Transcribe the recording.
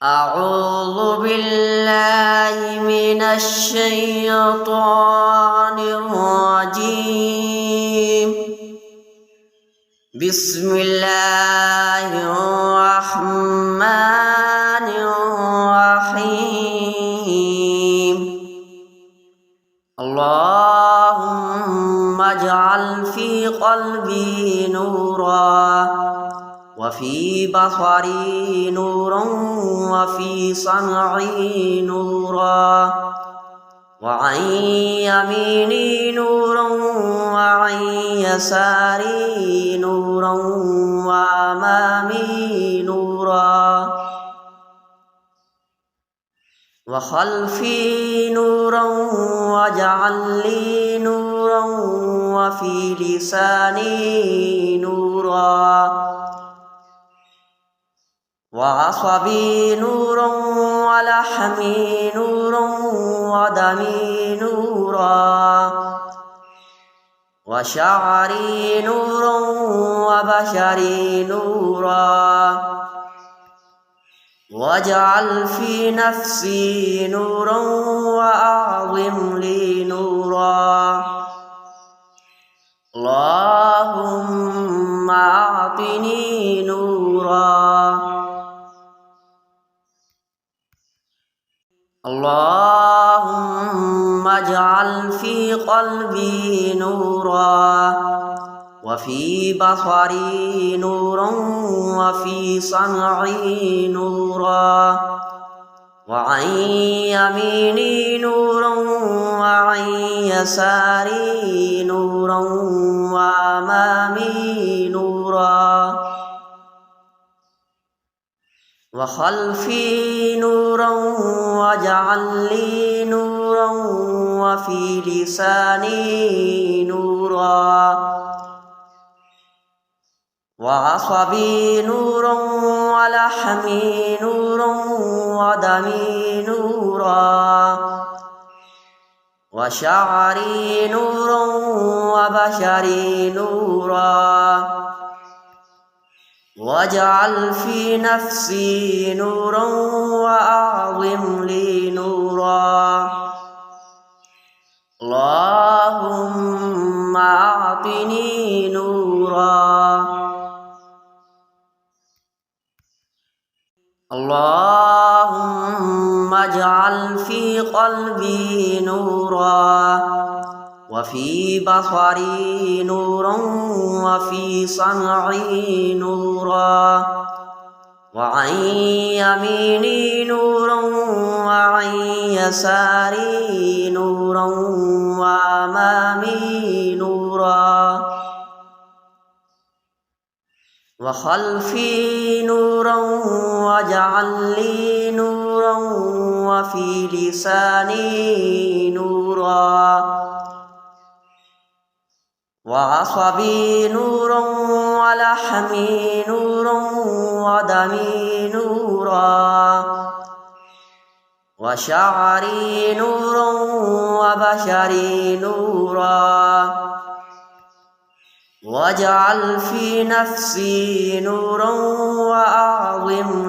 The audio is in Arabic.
أعوذ بالله من الشيطان الرجيم. بسم الله الرحمن الرحيم. اللهم اجعل في قلبي نورا، وفي بصري نورا، وفي سمعي نورا، وعن يميني نورا، وعن يساري نورا، وأمامي نورا، وخلفي نورا، واجعل لي نورا، وفي لساني نورا، وعصبي نورا، ولحمي نورا، ودمي نورا، وشعري نورا، وبشري نورا، واجعل في نفسي نورا، وأعظم لي نورا. اللهم أعطني نورا. اللهم اجعل في قلبي نورا، وفي بصري نورا، وفي سمعي نورا، وعن يميني نورا، وعن يساري نورا، وأمامي نورا، وخلفي نورا، واجعل لي نورا، وفي لساني نورا، وعصبي نورا، ولحمي نورا، ودمي نورا، وشعري نورا، وبشري نورا، واجعل في نفسي نورا، وأعظم لي نورا. اللهم أعطني نورا. اللهم اجعل في قلبي نورا، وفي بصري نورا، وفي سمعي نورا، وعن يميني نورا، وعن يساري نورا، وأمامي نورا، وخلفي نورا، واجعل لي نورا، وفي لساني نورا، وعصبي نورا، ولحمي نورا، ودمي نورا، وشعري نورا، وبشري نورا، واجعل في نفسي نورا، وأعظم